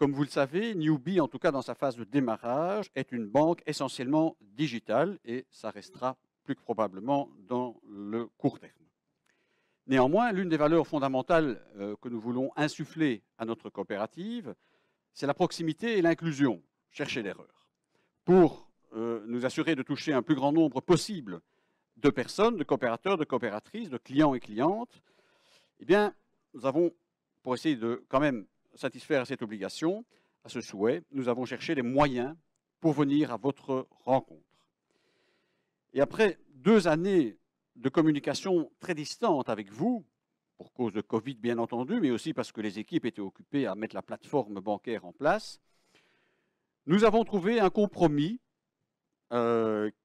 Comme vous le savez, Newbie, en tout cas dans sa phase de démarrage, est une banque essentiellement digitale et ça restera plus que probablement dans le court terme. Néanmoins, l'une des valeurs fondamentales que nous voulons insuffler à notre coopérative, c'est la proximité et l'inclusion, chercher l'erreur, pour nous assurer de toucher un plus grand nombre possible de personnes, de coopérateurs, de coopératrices, de clients et clientes. Eh bien, nous avons, pour essayer de quand même satisfaire à cette obligation, à ce souhait, nous avons cherché les moyens pour venir à votre rencontre. Et après 2 années de communication très distante avec vous, pour cause de Covid bien entendu, mais aussi parce que les équipes étaient occupées à mettre la plateforme bancaire en place, nous avons trouvé un compromis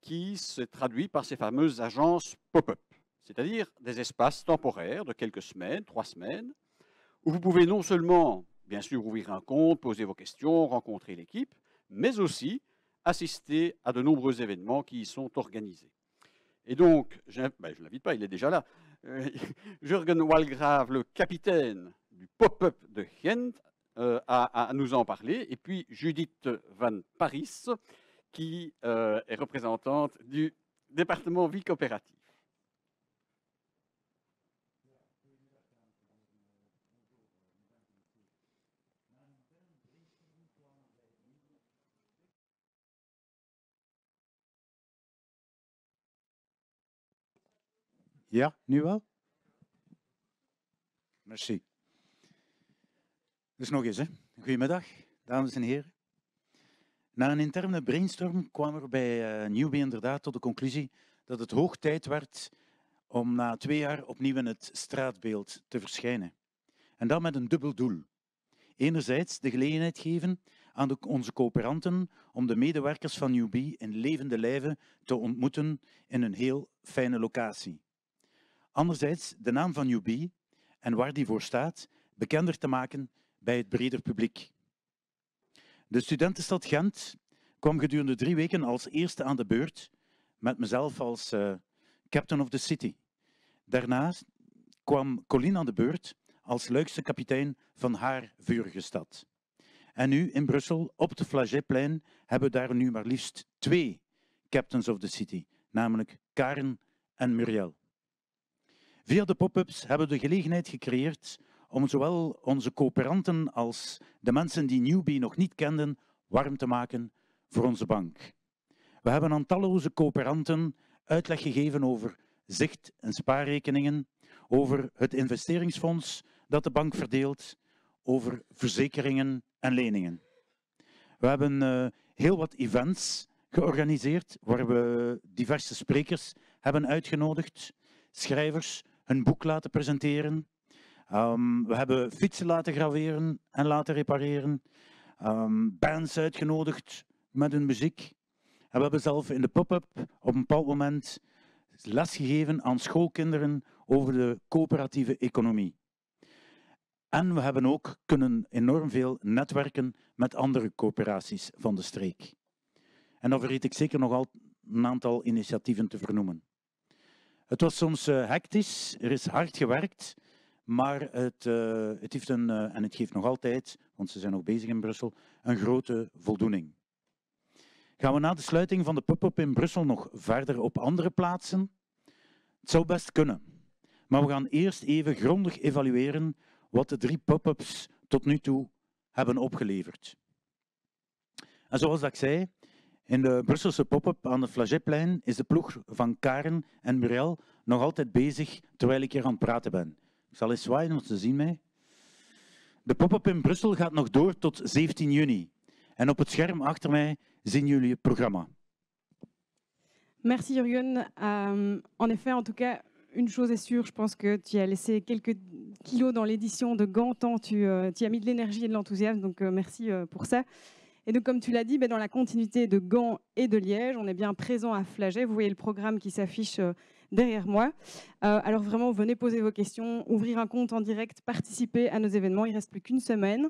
qui se traduit par ces fameuses agences pop-up, c'est-à-dire des espaces temporaires de quelques semaines, 3 semaines, où vous pouvez non seulement, bien sûr, ouvrir un compte, poser vos questions, rencontrer l'équipe, mais aussi assister à de nombreux événements qui y sont organisés. Et donc, je ne l'invite pas, il est déjà là, Jürgen Walgrave, le capitaine du pop-up de Ghent, à nous en parler, et puis Judith Van Paris, qui est représentante du département vie coopérative. Ja, nu wel? Merci. Dus nog eens, hè. Goedemiddag, dames en heren. Na een interne brainstorm kwamen we bij Newbie inderdaad tot de conclusie dat het hoog tijd werd om na 2 jaar opnieuw in het straatbeeld te verschijnen. En dat met een dubbel doel. Enerzijds de gelegenheid geven aan onze coöperanten om de medewerkers van Newbie in levende lijven te ontmoeten in een heel fijne locatie. Anderzijds de naam van Newbie en waar die voor staat bekender te maken bij het breder publiek. De studentenstad Gent kwam gedurende 3 weken als eerste aan de beurt, met mezelf als captain of the city. Daarna kwam Colleen aan de beurt als leukste kapitein van haar vurige stad. En nu in Brussel, op de Flagetplein, hebben we daar nu maar liefst 2 captains of the city, namelijk Karen en Muriel. Via de pop-ups hebben we de gelegenheid gecreëerd om zowel onze coöperanten als de mensen die Newbie nog niet kenden, warm te maken voor onze bank. We hebben aan talloze coöperanten uitleg gegeven over zicht- en spaarrekeningen, over het investeringsfonds dat de bank verdeelt, over verzekeringen en leningen. We hebben heel wat events georganiseerd waar we diverse sprekers hebben uitgenodigd, schrijvers hun boek laten presenteren. We hebben fietsen laten graveren en laten repareren, bands uitgenodigd met hun muziek. En we hebben zelf in de pop-up op een bepaald moment les gegeven aan schoolkinderen over de coöperatieve economie. En we hebben ook kunnen enorm veel netwerken met andere coöperaties van de streek. En dan vergeet ik zeker nog al een aantal initiatieven te vernoemen. Het was soms hectisch, er is hard gewerkt, maar het heeft en het geeft nog altijd, want ze zijn nog bezig in Brussel, een grote voldoening. Gaan we na de sluiting van de pop-up in Brussel nog verder op andere plaatsen? Het zou best kunnen. Maar we gaan eerst even grondig evalueren wat de 3 pop-ups tot nu toe hebben opgeleverd. En zoals ik zei, in de Brusselse pop-up aan de Flagetplein is de ploeg van Karen en Muriel nog altijd bezig terwijl ik hier aan het praten ben. Ik zal eens zwaaien, want ze zien mij. De pop-up in Brussel gaat nog door tot 17 juni. En op het scherm achter mij zien jullie het programma. Merci Jürgen. En effet, en tout cas, une chose est sûre, je pense que tu as laissé quelques kilos dans l'édition de Gand, tant tu as mis de l'énergie et de l'enthousiasme, donc merci pour ça. Et donc, comme tu l'as dit, dans la continuité de Gand et de Liège, on est bien présent à Flaget. Vous voyez le programme qui s'affiche derrière moi. Alors vraiment, venez poser vos questions, ouvrir un compte en direct, participer à nos événements. Il ne reste plus qu'une semaine.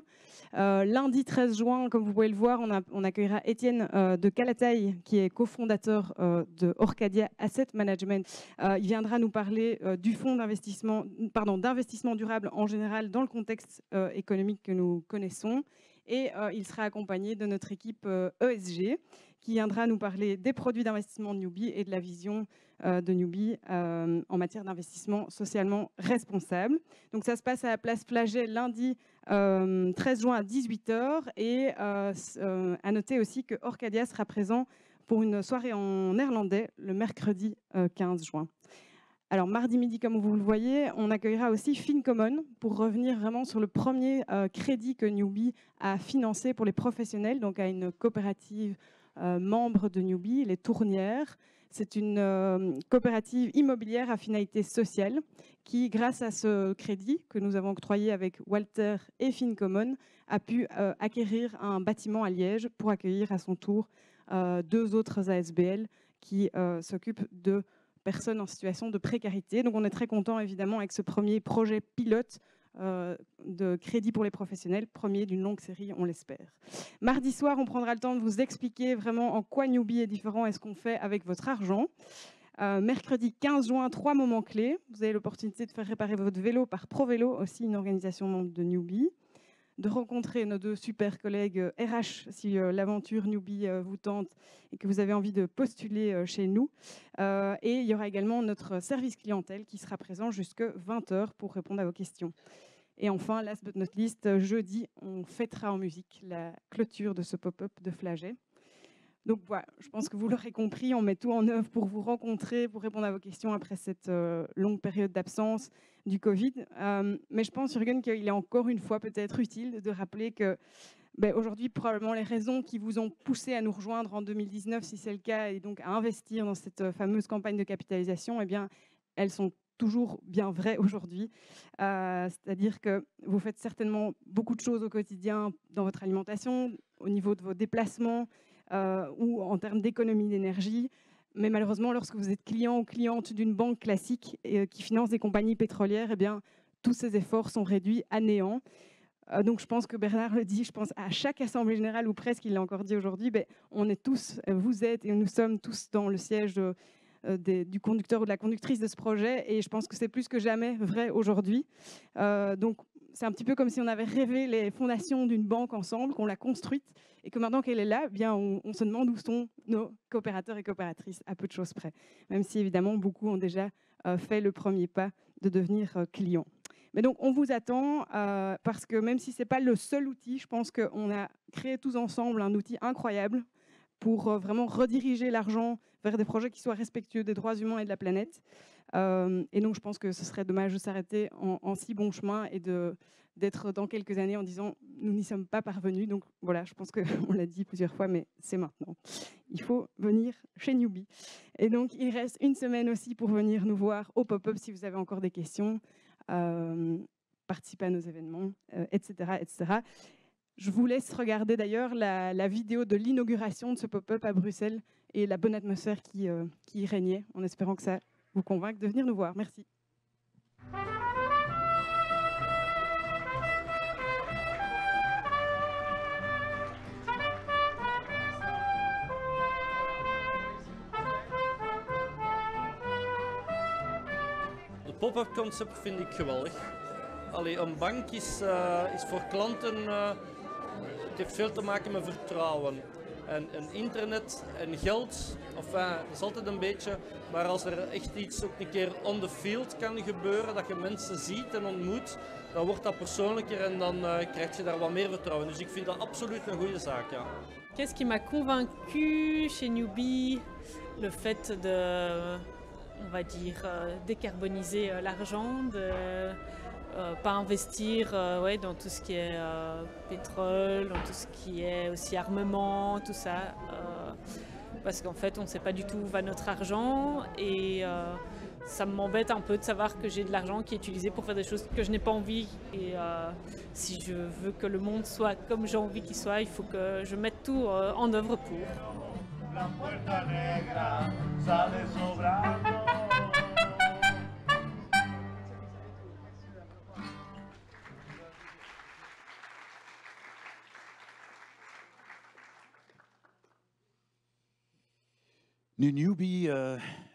Lundi 13 juin, comme vous pouvez le voir, on accueillera Étienne de Calataï, qui est cofondateur de Orcadia Asset Management. Il viendra nous parler du fonds d'investissement durable en général dans le contexte économique que nous connaissons. Et il sera accompagné de notre équipe ESG, qui viendra nous parler des produits d'investissement de Newbie et de la vision de Newbie en matière d'investissement socialement responsable. Donc ça se passe à la place Flaget lundi 13 juin à 18 h. Et à noter aussi que Orcadia sera présent pour une soirée en néerlandais le mercredi 15 juin. Alors, mardi midi, comme vous le voyez, on accueillera aussi FinCommon pour revenir vraiment sur le premier crédit que Newbie a financé pour les professionnels, donc à une coopérative membre de Newbie, les Tournières. C'est une coopérative immobilière à finalité sociale qui, grâce à ce crédit que nous avons octroyé avec Walter et FinCommon, a pu acquérir un bâtiment à Liège pour accueillir à son tour 2 autres ASBL qui s'occupent de personnes en situation de précarité. Donc on est très content évidemment avec ce premier projet pilote de crédit pour les professionnels, premier d'une longue série, on l'espère. Mardi soir, on prendra le temps de vous expliquer vraiment en quoi Newbie est différent et ce qu'on fait avec votre argent. Mercredi 15 juin, 3 moments clés. Vous avez l'opportunité de faire réparer votre vélo par ProVélo, aussi une organisation membre de Newbie, de rencontrer nos 2 super collègues RH si l'aventure Newbie vous tente et que vous avez envie de postuler chez nous. Et il y aura également notre service clientèle qui sera présent jusqu'à 20 h pour répondre à vos questions. Et enfin, last but not least, jeudi, on fêtera en musique la clôture de ce pop-up de Flaget. Donc voilà, je pense que vous l'aurez compris, on met tout en œuvre pour vous rencontrer, pour répondre à vos questions après cette longue période d'absence du Covid. Mais je pense, Jürgen, qu'il est encore une fois peut-être utile de rappeler que aujourd'hui, probablement les raisons qui vous ont poussé à nous rejoindre en 2019, si c'est le cas, et donc à investir dans cette fameuse campagne de capitalisation, eh bien, elles sont toujours bien vraies aujourd'hui. C'est-à-dire que vous faites certainement beaucoup de choses au quotidien dans votre alimentation, au niveau de vos déplacements, ou en termes d'économie d'énergie. Mais malheureusement, lorsque vous êtes client ou cliente d'une banque classique qui finance des compagnies pétrolières, eh bien, tous ces efforts sont réduits à néant. Donc je pense que Bernard le dit, je pense à chaque assemblée générale, ou presque, il l'a encore dit aujourd'hui, on est tous, vous êtes et nous sommes tous dans le siège du conducteur ou de la conductrice de ce projet, et je pense que c'est plus que jamais vrai aujourd'hui. Donc c'est un petit peu comme si on avait rêvé les fondations d'une banque ensemble, qu'on l'a construite, et que maintenant qu'elle est là, eh bien, on se demande où sont nos coopérateurs et coopératrices, à peu de choses près. Même si évidemment beaucoup ont déjà fait le premier pas de devenir clients. Mais donc on vous attend parce que même si ce n'est pas le seul outil, je pense qu'on a créé tous ensemble un outil incroyable pour vraiment rediriger l'argent vers des projets qui soient respectueux des droits humains et de la planète. Et donc, je pense que ce serait dommage de s'arrêter en si bon chemin et d'être dans quelques années en disant « nous n'y sommes pas parvenus ». Donc voilà, je pense qu'on l'a dit plusieurs fois, mais c'est maintenant. Il faut venir chez Newbie. Et donc, il reste une semaine aussi pour venir nous voir au pop-up si vous avez encore des questions, participer à nos événements, etc., etc. Je vous laisse regarder d'ailleurs la vidéo de l'inauguration de ce pop-up à Bruxelles et la bonne atmosphère qui y régnait, en espérant que ça vous convainc de venir nous voir. Merci. Het pop-up concept vind ik geweldig. Allee, een bank is voor klanten, het heeft veel te maken met vertrouwen. En internet en geld, enfin, dat is altijd een beetje, maar als er echt iets ook een keer on the field kan gebeuren, dat je mensen ziet en ontmoet, dan wordt dat persoonlijker en dan krijg je daar wat meer vertrouwen. Dus ik vind dat absoluut een goede zaak, ja. Qu'est-ce qui m'a convaincu chez Newbie? Le fait de, on va dire, décarboniser l'argent, de pas investir dans tout ce qui est pétrole, dans tout ce qui est aussi armement, tout ça. Parce qu'en fait, on ne sait pas du tout où va notre argent et ça m'embête un peu de savoir que j'ai de l'argent qui est utilisé pour faire des choses que je n'ai pas envie. Et si je veux que le monde soit comme j'ai envie qu'il soit, il faut que je mette tout en œuvre pour. La puerta negra sale sobrando. Nu Newbie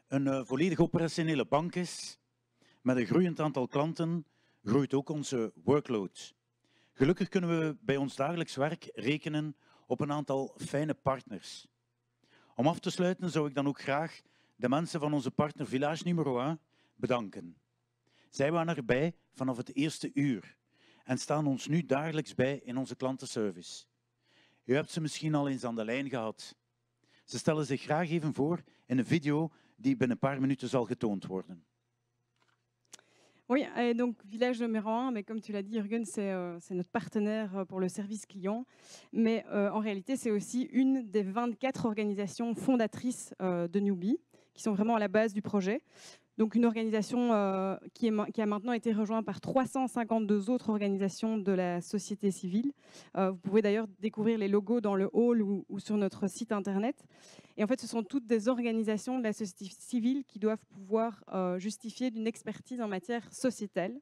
een volledig operationele bank is, met een groeiend aantal klanten, groeit ook onze workload. Gelukkig kunnen we bij ons dagelijks werk rekenen op een aantal fijne partners. Om af te sluiten zou ik dan ook graag de mensen van onze partner Village Numero 1 bedanken. Zij waren erbij vanaf het eerste uur en staan ons nu dagelijks bij in onze klantenservice. U hebt ze misschien al eens aan de lijn gehad. Ze stellen zich graag even voor in een video die binnen een paar minuten zal getoond worden. Oui, et donc Village numéro 1, mais comme tu l'as dit, Jürgen, c'est notre partenaire pour le service client. Mais en réalité, c'est aussi une des 24 organisations fondatrices de Newbie, qui sont vraiment à la base du projet. Donc une organisation qui a maintenant été rejointe par 352 autres organisations de la société civile. Vous pouvez d'ailleurs découvrir les logos dans le hall ou sur notre site internet. Et en fait, ce sont toutes des organisations de la société civile qui doivent pouvoir justifier d'une expertise en matière sociétale.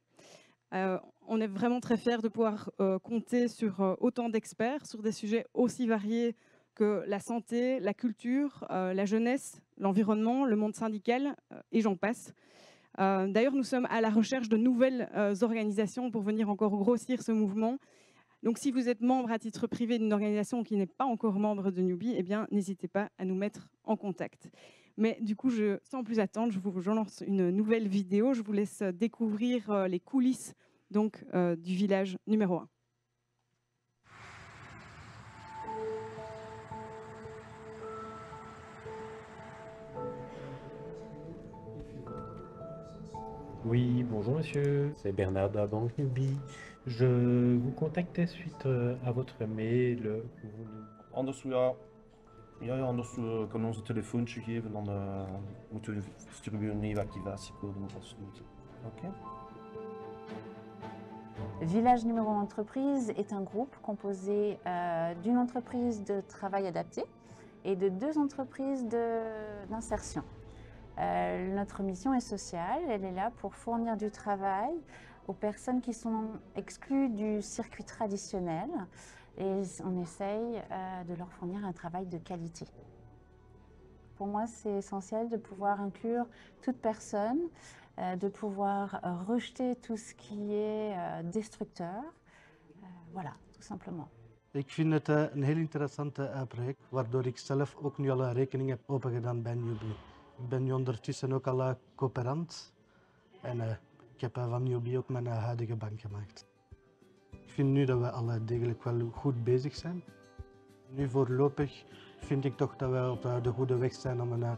On est vraiment très fiers de pouvoir compter sur autant d'experts sur des sujets aussi variés que la santé, la culture, la jeunesse, l'environnement, le monde syndical, et j'en passe. D'ailleurs, nous sommes à la recherche de nouvelles organisations pour venir encore grossir ce mouvement. Donc, si vous êtes membre à titre privé d'une organisation qui n'est pas encore membre de Newbie, eh bien, n'hésitez pas à nous mettre en contact. Mais du coup, sans plus attendre, je lance une nouvelle vidéo. Je vous laisse découvrir les coulisses donc, du village numéro 1. Oui, bonjour monsieur, c'est Bernard de la banque Newbie. Je vous contactais suite à votre mail. Anders, anders kan ons een telefoontje geven, dan sturen we een nieuwe activatiecode opsluiten. Oké? Village Numéro 1 Entreprise est un groupe composé d'une entreprise de travail adapté et de 2 entreprises d'insertion. Notre mission est sociale, elle est là pour fournir du travail aux personnes qui sont exclues du circuit traditionnel et on essaye de leur fournir un travail de qualité. Pour moi, c'est essentiel de pouvoir inclure toute personne, de pouvoir rejeter tout ce qui est destructeur. Voilà, tout simplement. Ik vind het een heel interessante project, waardoor ik zelf ook nu al een rekening heb opengedaan bij Newbie. Ik ben nu ondertussen ook al coöperant en ik heb van Newbie ook mijn huidige bank gemaakt. Ik vind nu dat we al degelijk wel goed bezig zijn. Nu voorlopig vind ik toch dat we op de goede weg zijn om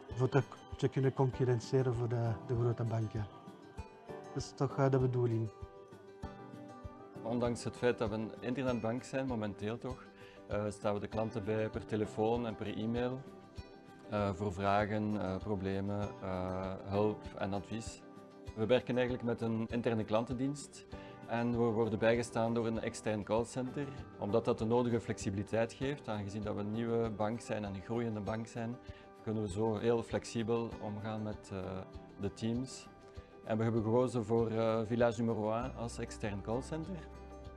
voor te kunnen concurrentiëren voor de grote banken. Dat is toch de bedoeling. Ondanks het feit dat we een internetbank zijn, momenteel toch, staan we de klanten bij per telefoon en per e-mail. Voor vragen, problemen, hulp en advies. We werken eigenlijk met een interne klantendienst en we worden bijgestaan door een extern callcenter, omdat dat de nodige flexibiliteit geeft. Aangezien dat we een nieuwe bank zijn en een groeiende bank zijn, kunnen we zo heel flexibel omgaan met de teams. En we hebben gekozen voor Village Numéro 1 als extern callcenter.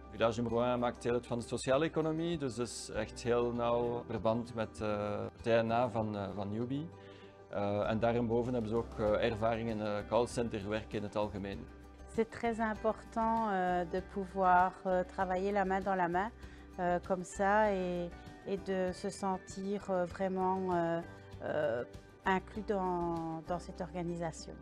Village Numéro 1 maakt deel uit van de sociale economie, dus dat is echt heel nauw verband met het DNA van Newbie. En daarboven hebben ze ook ervaring in callcenter werken in het algemeen. C'est très important de pouvoir travailler la main dans la main comme ça et de se sentir vraiment inclus dans cette organisation.